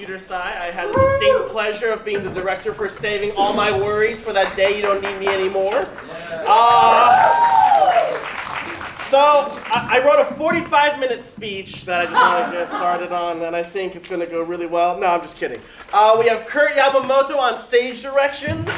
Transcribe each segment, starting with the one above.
Computer side, I had the distinct pleasure of being the director for saving all my worries for that day you don't need me anymore. So I wrote a 45-minute speech that I just want to get started on, and I think it's going to go really well. No, I'm just kidding. We have Kurt Yamamoto on stage directions. We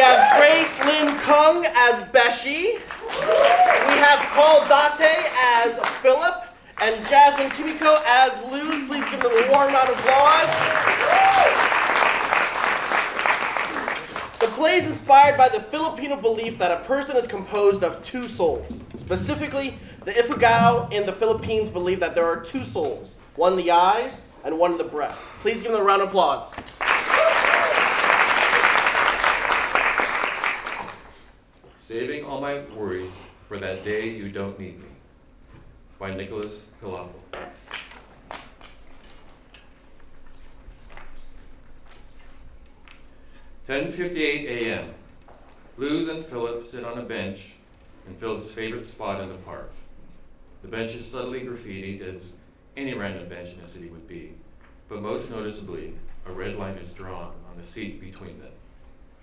have Grace Lynn Kung as Beshi. We have Paul Date as Philip. And Jasmine Kimiko as Luz. Please give them a warm round of applause. The play is inspired by the Filipino belief that a person is composed of two souls. Specifically, the Ifugao in the Philippines believe that there are two souls, one in the eyes and one in the breath. Please give them a round of applause. Saving all my worries for that day you don't need me. By Nicholas Pilapo. 10:58 a.m. Luz and Philip sit on a bench in Philip's favorite spot in the park. The bench is subtly graffitied as any random bench in a city would be, but most noticeably, a red line is drawn on the seat between them.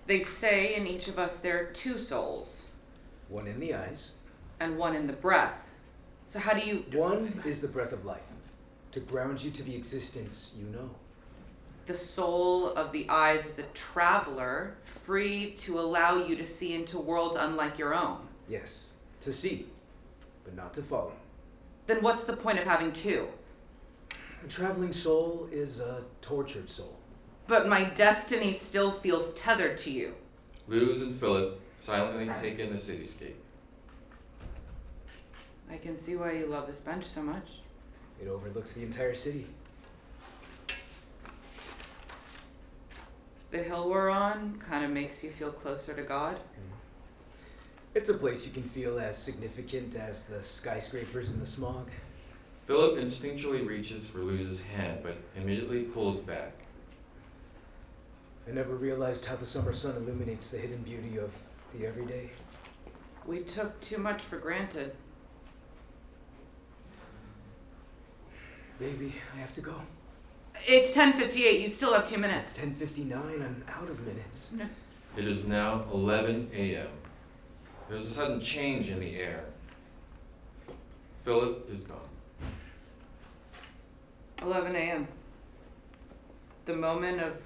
They say in each of us there are two souls. One in the eyes. And one in the breath. So how do you... One is the breath of life, to ground you to the existence you know. The soul of the eyes is a traveler, free to allow you to see into worlds unlike your own. Yes, to see, but not to follow. Then what's the point of having two? A traveling soul is a tortured soul. But my destiny still feels tethered to you. Luz and Philip silently take in the cityscape. I can see why you love this bench so much. It overlooks the entire city. The hill we're on kind of makes you feel closer to God. It's a place you can feel as significant as the skyscrapers and the smog. Philip instinctually reaches for Luz's hand, but immediately pulls back. I never realized how the summer sun illuminates the hidden beauty of the everyday. We took too much for granted. Baby, I have to go. It's 10:58. You still have 2 minutes. 10:59. I'm out of minutes. No. It is now 11 a.m. There's a sudden change in the air. Philip is gone. 11 a.m. The moment of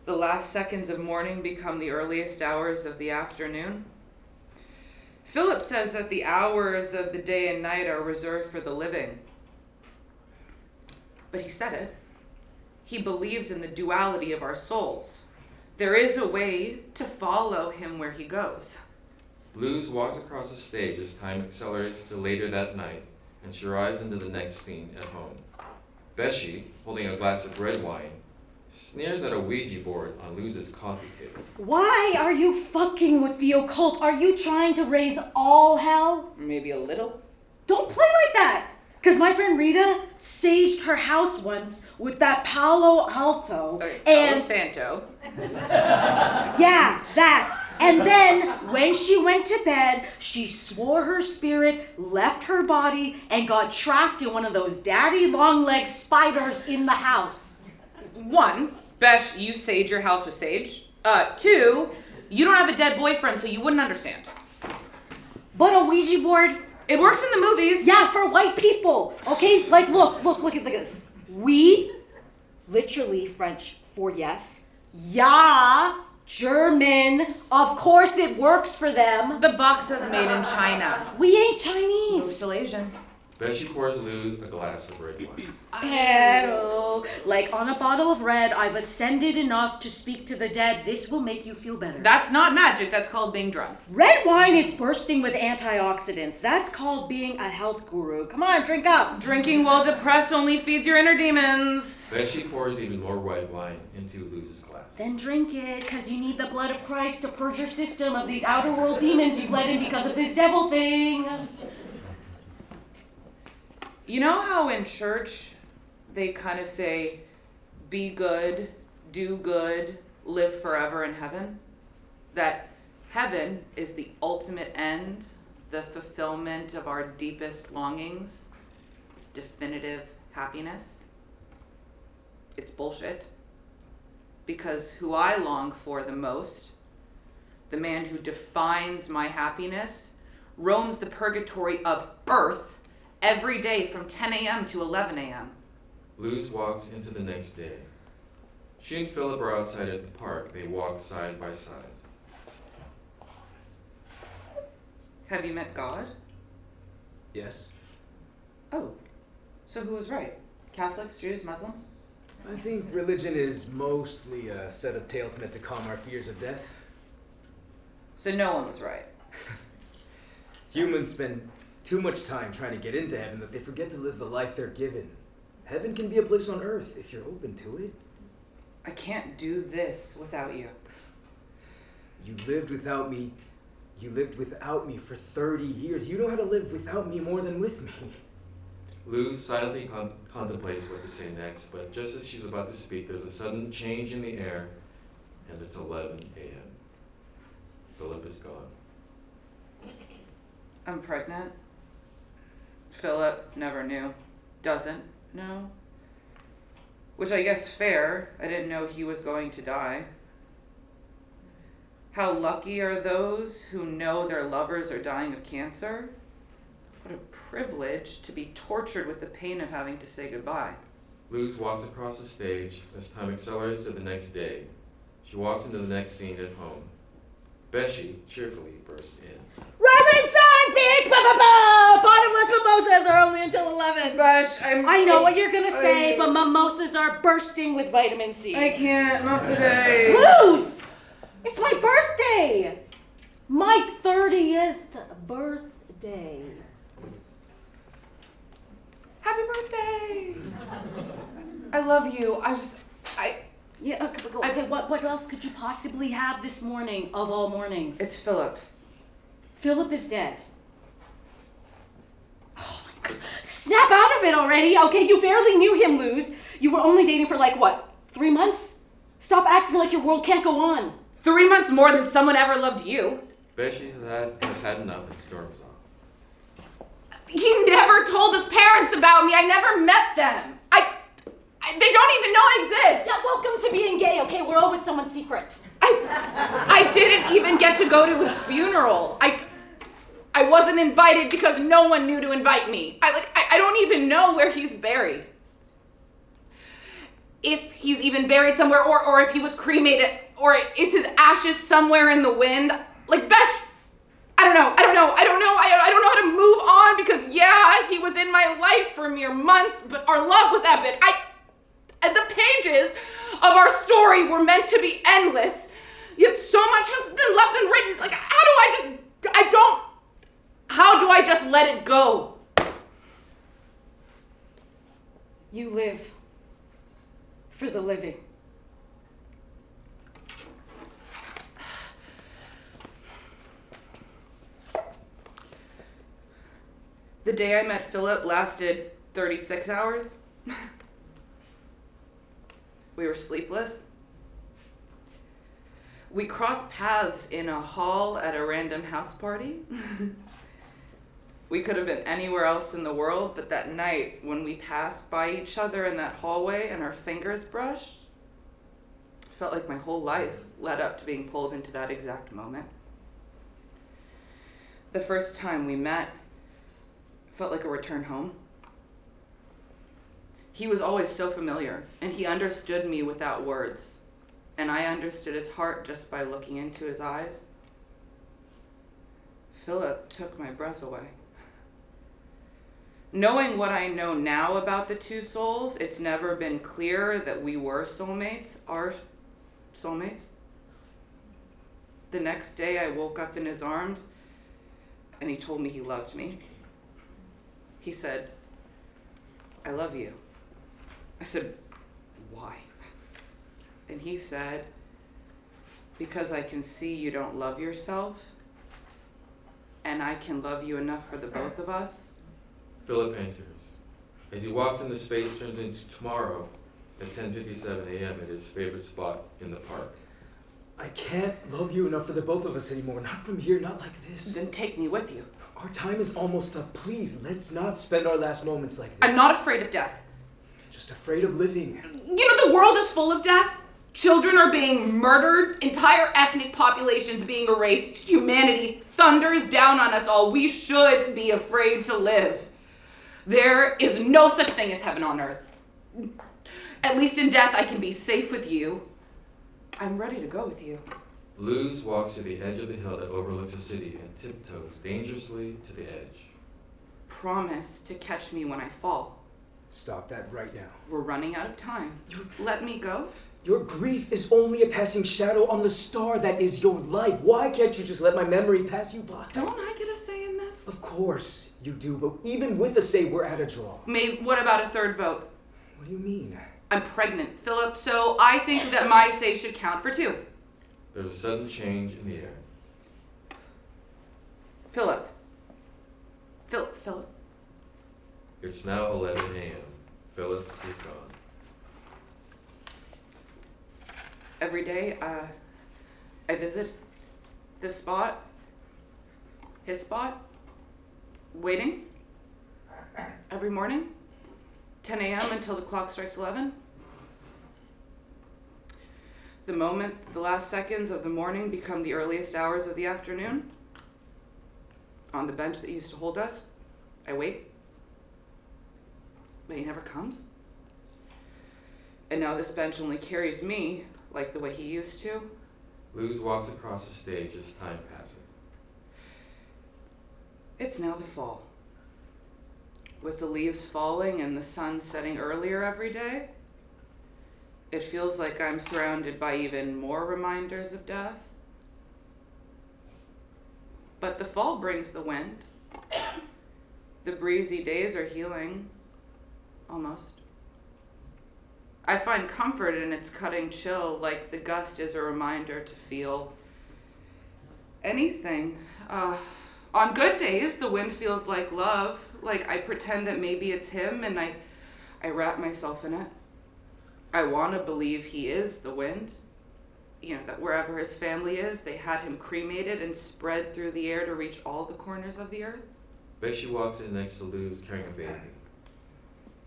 the last seconds of morning become the earliest hours of the afternoon. Philip says that the hours of the day and night are reserved for the living. But he said it. He believes in the duality of our souls. There is a way to follow him where he goes. Luz walks across the stage as time accelerates to later that night, and she arrives into the next scene at home. Beshi, holding a glass of red wine, sneers at a Ouija board on Luz's coffee table. Why are you fucking with the occult? Are you trying to raise all hell? Maybe a little. Don't play like that! Because my friend Rita saged her house once with that Palo Alto. Palo Santo. Yeah, that. And then, when she went to bed, she swore her spirit left her body and got trapped in one of those daddy long-legged spiders in the house. 1, Besh, you sage your house with sage. 2, you don't have a dead boyfriend, so you wouldn't understand. But a Ouija board... It works in the movies. Yeah, for white people. Okay, like look at this. We, literally French for yes. Ja, German. Of course it works for them. The box is made in China. We ain't Chinese. We're still Asian. Beshi pours Luz a glass of red wine. Pero, like on a bottle of red, I've ascended enough to speak to the dead. This will make you feel better. That's not magic. That's called being drunk. Red wine is bursting with antioxidants. That's called being a health guru. Come on, drink up. Drinking while depressed only feeds your inner demons. Beshi pours even more red wine into Luz's glass. Then drink it, because you need the blood of Christ to purge your system of these outer world demons you've let in because of this devil thing. You know how in church they kind of say, be good, do good, live forever in heaven? That heaven is the ultimate end, the fulfillment of our deepest longings, definitive happiness. it's bullshit. Because who I long for the most, the man who defines my happiness, roams the purgatory of earth every day from 10 a.m. to 11 a.m. Luz walks into the next day. She and Philip are outside at the park. They walk side by side. Have you met God? Yes. Oh, so who was right? Catholics, Jews, Muslims? I think religion is mostly a set of tales meant to calm our fears of death. So no one was right. Humans spend too much time trying to get into heaven that they forget to live the life they're given. Heaven can be a place on earth if you're open to it. I can't do this without you. You lived without me. You lived without me for 30 years. You know how to live without me more than with me. Luz silently contemplates what to say next, but just as she's about to speak, there's a sudden change in the air, and it's 11 a.m. Philip is gone. I'm pregnant. Philip never knew. Doesn't know. Which I guess fair. I didn't know he was going to die. How lucky are those who know their lovers are dying of cancer? What a privilege to be tortured with the pain of having to say goodbye. Luz walks across the stage as time accelerates to the next day. She walks into the next scene at home. Beshi cheerfully bursts in. Rise and shine, bitch! Ba ba ba! Bottomless mimosas are only until 11. Gosh, I know what you're gonna say, but mimosas are bursting with vitamin C. I can't, not today. Luz! It's my birthday! My 30th birthday. Happy birthday! I love you. Yeah, okay, what else could you possibly have this morning of all mornings? It's Philip. Philip is dead. Oh my God. Snap out of it already. Okay, you barely knew him, Luz. You were only dating for 3 months? Stop acting like your world can't go on. 3 months more than someone ever loved you. Beshi has had enough and storms off. He never told his parents about me. I never met them. They don't even know I exist. Yeah, welcome to being gay, okay? We're always someone's secret. I didn't even get to go to his funeral. I wasn't invited because no one knew to invite me. I don't even know where he's buried. If he's even buried somewhere, or if he was cremated, or is his ashes somewhere in the wind? Besh, I don't know. I don't know how to move on because yeah, he was in my life for mere months, but our love was epic. The pages of our story were meant to be endless, yet so much has been left unwritten. How do I just let it go? You live for the living. The day I met Philip lasted 36 hours. We were sleepless. We crossed paths in a hall at a random house party. We could have been anywhere else in the world, but that night when we passed by each other in that hallway and our fingers brushed, it felt like my whole life led up to being pulled into that exact moment. The first time we met felt like a return home. He was always so familiar, and he understood me without words, and I understood his heart just by looking into his eyes. Philip took my breath away. Knowing what I know now about the two souls, it's never been clearer that we were soulmates, our soulmates. The next day I woke up in his arms, and he told me he loved me. He said, "I love you." I said, "Why?" And he said, "Because I can see you don't love yourself, and I can love you enough for the both of us." Philip enters. As he walks into space, turns into tomorrow at 10:57 a.m. at his favorite spot in the park. I can't love you enough for the both of us anymore. Not from here, not like this. Then take me with you. Our time is almost up. Please, let's not spend our last moments like this. I'm not afraid of death. Just afraid of living. You know, the world is full of death? Children are being murdered, entire ethnic populations being erased, humanity thunders down on us all. We should be afraid to live. There is no such thing as heaven on earth. At least in death I can be safe with you. I'm ready to go with you. Luz walks to the edge of the hill that overlooks the city and tiptoes dangerously to the edge. Promise to catch me when I fall. Stop that right now. We're running out of time. Let me go. Your grief is only a passing shadow on the star that is your life. Why can't you just let my memory pass you by? Don't I get a say in this? Of course you do, but even with a say, we're at a draw. What about a third vote? What do you mean? I'm pregnant, Philip, so I think that my say should count for 2. There's a sudden change in the air. Philip. It's now 11 a.m. Philip is gone. Every day, I visit this spot, his spot, waiting. Every morning, 10 a.m. until the clock strikes 11. The moment the last seconds of the morning become the earliest hours of the afternoon, on the bench that used to hold us, I wait. But he never comes. And now this bench only carries me like the way he used to. Luz walks across the stage as time passes. It's now the fall. With the leaves falling and the sun setting earlier every day, it feels like I'm surrounded by even more reminders of death. But the fall brings the wind. The breezy days are healing, almost. I find comfort in its cutting chill, like the gust is a reminder to feel anything. On good days, the wind feels like love, like I pretend that maybe it's him and I wrap myself in it. I want to believe he is the wind. You know, that wherever his family is, they had him cremated and spread through the air to reach all the corners of the earth. Becky walks in next to Luz carrying a baby.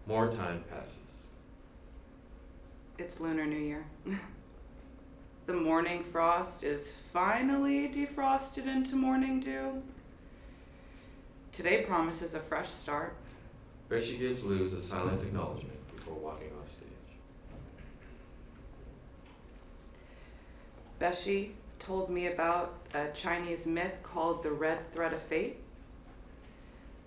More time passes. It's Lunar New Year. The morning frost is finally defrosted into morning dew. Today promises a fresh start. Becky gives Luz a silent acknowledgement before walking off stage. Beshi told me about a Chinese myth called the red thread of fate.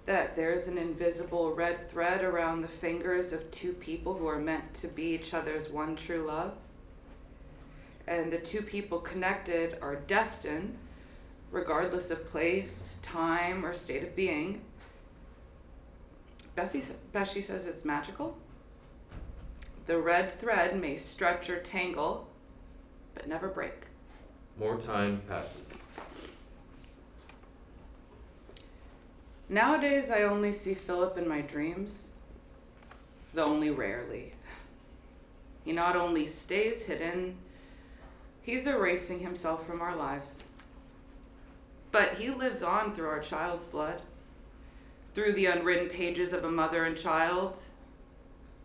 That there's an invisible red thread around the fingers of 2 people who are meant to be each other's one true love. And the 2 people connected are destined, regardless of place, time, or state of being. Beshi says it's magical. The red thread may stretch or tangle, but never break. More time passes. Nowadays, I only see Philip in my dreams, though only rarely. He not only stays hidden, he's erasing himself from our lives. But he lives on through our child's blood, through the unwritten pages of a mother and child.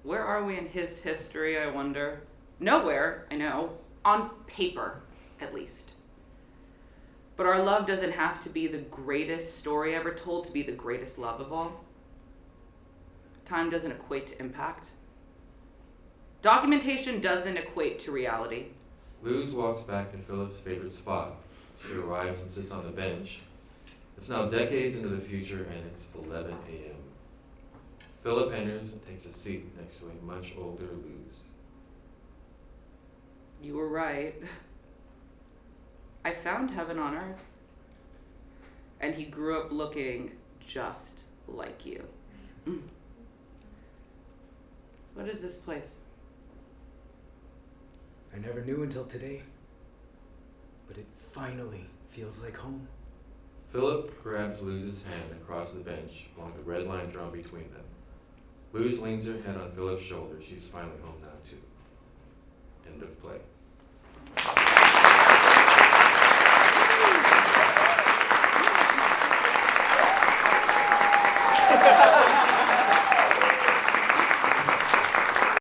Where are we in his history, I wonder? Nowhere, I know. On paper, at least. But our love doesn't have to be the greatest story ever told to be the greatest love of all. Time doesn't equate to impact. Documentation doesn't equate to reality. Luz walks back to Philip's favorite spot. She arrives and sits on the bench. It's now decades into the future and it's 11 a.m. Philip enters and takes a seat next to a much older Luz. You were right. I found heaven on earth. And he grew up looking just like you. What is this place? I never knew until today, but it finally feels like home. Philip grabs Luz's hand across the bench along the red line drawn between them. Luz leans her head on Philip's shoulder. She's finally home now, too. End of play.